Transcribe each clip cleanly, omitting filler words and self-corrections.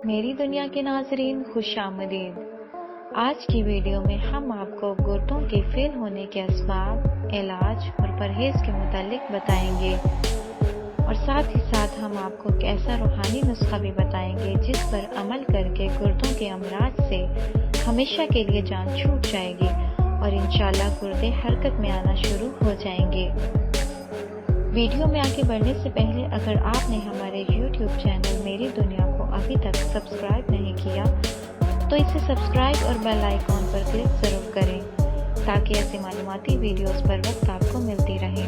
میری دنیا کے ناظرین خوش آمدید۔ آج کی ویڈیو میں ہم آپ کو گردوں کے فیل ہونے کے اسباب، علاج اور پرہیز کے متعلق بتائیں گے اور ساتھ ہی ساتھ ہم آپ کو ایک ایسا روحانی نسخہ بھی بتائیں گے جس پر عمل کر کے گردوں کے امراض سے ہمیشہ کے لیے جان چھوٹ جائے گی اور انشاءاللہ گردے حرکت میں آنا شروع ہو جائیں گے۔ ویڈیو میں آگے بڑھنے سے پہلے اگر آپ نے ہمارے یوٹیوب چینل میری دنیا کو ابھی تک سبسکرائب نہیں کیا تو اسے سبسکرائب اور بیل آئیکن پر کلک ضرور کریں تاکہ ایسی معلوماتی ویڈیوز پر وقت آپ کو ملتی رہیں۔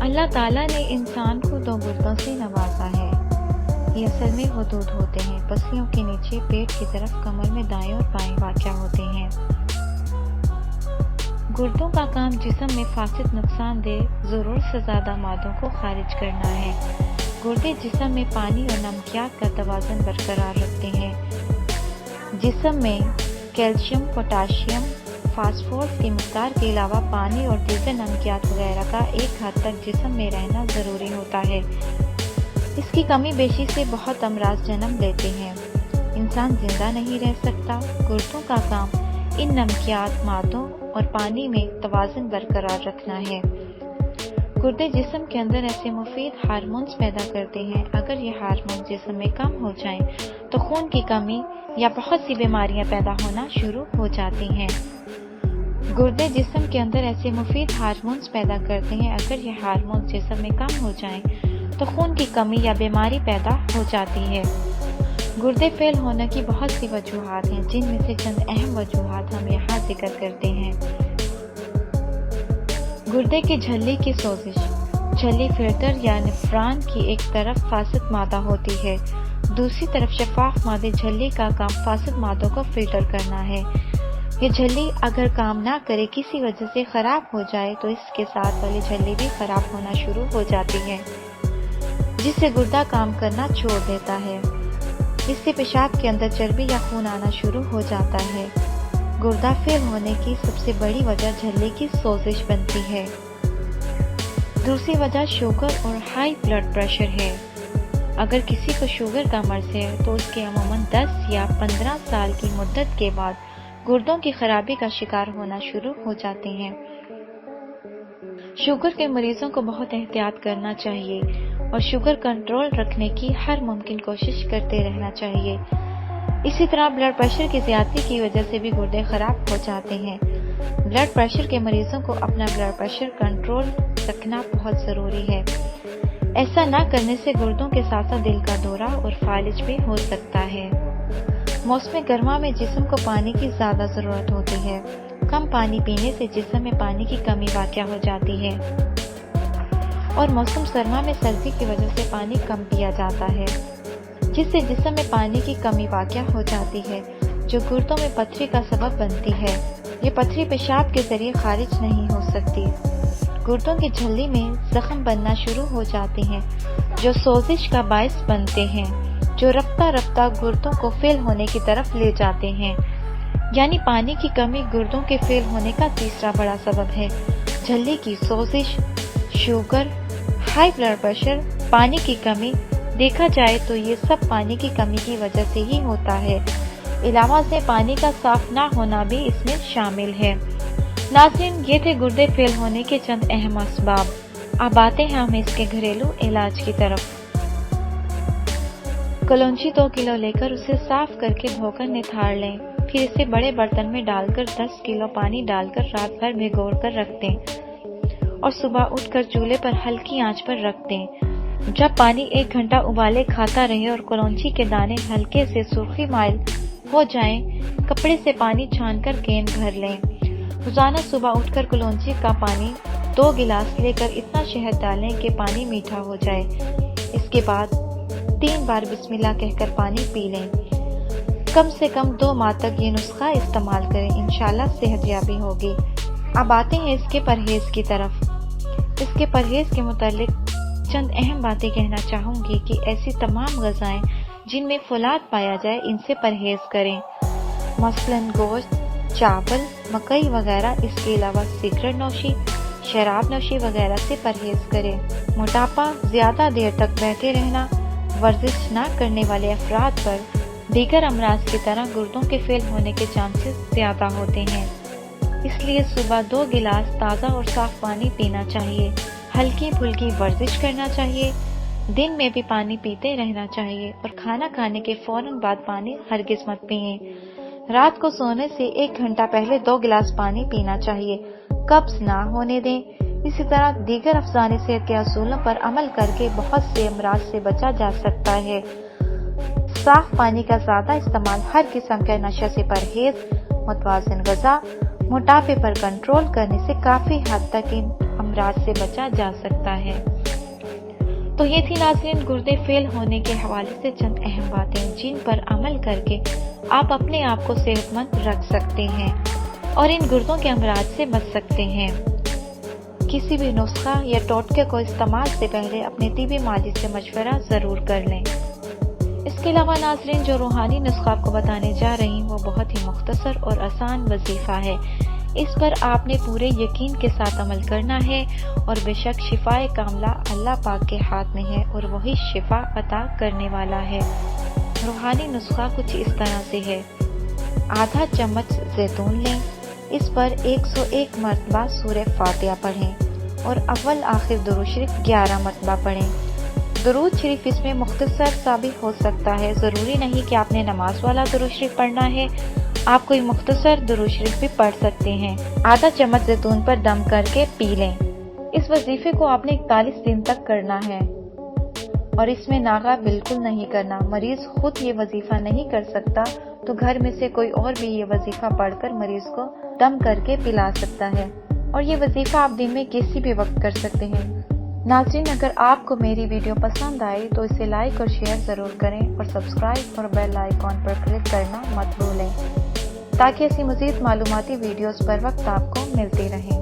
اللہ تعالیٰ نے انسان کو دو گردوں سے نوازا ہے۔ یہ اصل میں حدود ہوتے ہیں، پسلیوں کے نیچے پیٹ کی طرف کمر میں دائیں اور بائیں واقع ہوتے ہیں۔ گردوں کا کام جسم میں فاسد نقصان دہ ضرورت سے زیادہ مادوں کو خارج کرنا ہے۔ گردے جسم میں پانی اور نمکیات کا توازن برقرار رکھتے ہیں۔ جسم میں کیلشیم، پوٹاشیم، فاسفورس کی مقدار کے علاوہ پانی اور دیگر نمکیات وغیرہ کا ایک حد تک جسم میں رہنا ضروری ہوتا ہے۔ اس کی کمی بیشی سے بہت امراض جنم لیتے ہیں۔ انسان زندہ نہیں رہ سکتا۔ گردوں کا کام ان نمکیات، مادوں اور پانی میں توازن برقرار رکھنا ہے۔ گردے جسم کے اندر ایسے مفید ہارمونز پیدا کرتے ہیں۔ اگر یہ ہارمونز جسم میں کم ہو جائیں تو خون کی کمی یا بہت سی بیماریاں پیدا ہونا شروع ہو جاتی ہیں۔ گردے جسم کے اندر ایسے مفید ہارمونز پیدا کرتے ہیں۔ اگر یہ ہارمونز جسم میں کم ہو جائیں تو خون کی کمی یا بیماری پیدا ہو جاتی ہے۔ گردے فیل ہونے کی بہت سی وجوہات ہیں جن میں سے چند اہم وجوہات ہم یہاں ذکر کرتے ہیں۔ گردے کی جھلی کی سوزش۔ جھلی فلٹر یا نفران کی ایک طرف فاسد مادہ ہوتی ہے، دوسری طرف شفاف مادے۔ جھلی کا کام فاسد مادوں کو فلٹر کرنا ہے۔ یہ جھلی اگر کام نہ کرے، کسی وجہ سے خراب ہو جائے تو اس کے ساتھ والی جھلی بھی خراب ہونا شروع ہو جاتی ہے، جس سے گردہ کام کرنا چھوڑ دیتا ہے۔ اس سے پیشاب کے اندر چربی یا خون آنا شروع ہو جاتا ہے۔ گردہ فیل ہونے کی سب سے بڑی وجہ جھلی کی سوزش بنتی ہے۔ دوسری وجہ شوگر اور ہائی بلڈ پریشر ہے۔ اگر کسی کو شوگر کا مرض ہے تو اس کے عموماً 10 یا 15 سال کی مدت کے بعد گردوں کی خرابی کا شکار ہونا شروع ہو جاتے ہیں۔ شوگر کے مریضوں کو بہت احتیاط کرنا چاہیے اور شوگر کنٹرول رکھنے کی ہر ممکن کوشش کرتے رہنا چاہیے۔ اسی طرح بلڈ پریشر کی زیادتی کی وجہ سے بھی گردے خراب ہو جاتے ہیں۔ بلڈ پریشر کے مریضوں کو اپنا بلڈ پریشر کنٹرول رکھنا بہت ضروری ہے۔ ایسا نہ کرنے سے گردوں کے ساتھ ساتھ دل کا دورہ اور فالج بھی ہو سکتا ہے۔ موسم گرما میں جسم کو پانی کی زیادہ ضرورت ہوتی ہے۔ کم پانی پینے سے جسم میں پانی کی کمی واقع ہو جاتی ہے اور موسم سرما میں سردی کی وجہ سے پانی کم پیا جاتا ہے، جس سے جسم میں پانی کی کمی واقع ہو جاتی ہے جو گردوں میں پتھری کا سبب بنتی ہے۔ یہ پتھری پیشاب کے ذریعے خارج نہیں ہو سکتی۔ گردوں کی جھلی میں زخم بننا شروع ہو جاتے ہیں جو سوزش کا باعث بنتے ہیں، جو رفتہ رفتہ گردوں کو فیل ہونے کی طرف لے جاتے ہیں۔ یعنی پانی کی کمی گردوں کے فیل ہونے کا تیسرا بڑا سبب ہے۔ جھلی کی سوزش، شوگر، ہائی بلڈ پریشر، پانی کی کمی، دیکھا جائے تو یہ سب پانی کی کمی کی وجہ سے ہی ہوتا ہے۔ علاوہ سے پانی کا صاف نہ ہونا بھی اس میں شامل ہے۔ ناظرین، یہ تھے گردے فیل ہونے کے چند اہم اسباب۔ اب آتے ہیں ہم اس کے گھریلو علاج کی طرف۔ کلونجی 2 کلو لے کر اسے صاف کر کے دھو کر نتھار لیں، پھر اسے بڑے برتن میں ڈال کر 10 کلو پانی ڈال کر رات بھر بھگو کر رکھ دیں اور صبح اٹھ کر چولہے پر ہلکی آنچ پر رکھ دیں۔ جب پانی 1 گھنٹہ ابالے کھاتا رہے اور کلونجی کے دانے ہلکے سے سرخی مائل ہو جائیں، کپڑے سے پانی چھان کر گیند بھر لیں۔ روزانہ صبح اٹھ کر کلونجی کا پانی 2 گلاس لے کر اتنا شہد ڈالیں کہ پانی میٹھا ہو جائے۔ اس کے بعد 3 بار بسم اللہ کہہ کر پانی پی لیں۔ کم سے کم 2 ماہ تک یہ نسخہ استعمال کریں، انشاءاللہ صحت یابی ہوگی۔ اب آتے ہیں اس کے پرہیز کی طرف۔ اس کے پرہیز کے متعلق چند اہم باتیں کہنا چاہوں گی کہ ایسی تمام غذائیں جن میں فولاد پایا جائے ان سے پرہیز کریں، مثلاً گوشت، چاول، مکئی وغیرہ۔ اس کے علاوہ سگریٹ نوشی، شراب نوشی وغیرہ سے پرہیز کریں۔ موٹاپا، زیادہ دیر تک بیٹھے رہنا، ورزش نہ کرنے والے افراد پر دیگر امراض کی طرح گردوں کے فیل ہونے کے چانسز زیادہ ہوتے ہیں۔ اس لیے صبح 2 گلاس تازہ اور صاف پانی پینا چاہیے، ہلکی پھلکی ورزش کرنا چاہیے، دن میں بھی پانی پیتے رہنا چاہیے اور کھانا کھانے کے فوراً بعد پانی ہرگز مت پئیں۔ رات کو سونے سے 1 گھنٹہ پہلے 2 گلاس پانی پینا چاہیے، قبض نہ ہونے دیں۔ اسی طرح دیگر افزانِ صحت کے اصولوں پر عمل کر کے بہت سے امراض سے بچا جا سکتا ہے۔ صاف پانی کا زیادہ استعمال، ہر قسم کے نشے سے پرہیز، متوازن غذا، موٹاپے پر کنٹرول کرنے سے کافی حد تک ان امراض سے بچا جا سکتا ہے۔ تو یہ تھی ناظرین گردے فیل ہونے کے حوالے سے چند اہم باتیں جن پر عمل کر کے آپ اپنے آپ کو صحت مند رکھ سکتے ہیں اور ان گردوں کے امراض سے بچ سکتے ہیں۔ کسی بھی نسخہ یا ٹوٹکے کو استعمال سے پہلے اپنے طبی ماہر سے مشورہ ضرور کر لیں۔ اس کے علاوہ ناظرین جو روحانی نسخہ آپ کو بتانے جا رہی ہوں وہ بہت ہی مختصر اور آسان وظیفہ ہے۔ اس پر آپ نے پورے یقین کے ساتھ عمل کرنا ہے اور بے شک شفائے کاملہ اللہ پاک کے ہاتھ میں ہے اور وہی شفا عطا کرنے والا ہے۔ روحانی نسخہ کچھ اس طرح سے ہے: آدھا چمچ زیتون لیں، اس پر 101 مرتبہ سورہ فاتحہ پڑھیں اور اول آخر درود شریف 11 مرتبہ پڑھیں۔ درود شریف اس میں مختصر سا بھی ہو سکتا ہے، ضروری نہیں کہ آپ نے نماز والا درود شریف پڑھنا ہے، آپ کوئی مختصر درود شریف بھی پڑھ سکتے ہیں۔ آدھا چمچ زیتون پر دم کر کے پی لیں۔ اس وظیفے کو آپ نے 41 دن تک کرنا ہے اور اس میں ناغہ بالکل نہیں کرنا۔ مریض خود یہ وظیفہ نہیں کر سکتا تو گھر میں سے کوئی اور بھی یہ وظیفہ پڑھ کر مریض کو دم کر کے پلا سکتا ہے اور یہ وظیفہ آپ دن میں کسی بھی وقت کر سکتے ہیں۔ ناظرین اگر آپ کو میری ویڈیو پسند آئی تو اسے لائک اور شیئر ضرور کریں اور سبسکرائب اور بیل آئیکن پر کلک کرنا مت بھولیں تاکہ ایسی مزید معلوماتی ویڈیوز پر وقت آپ کو ملتی رہیں۔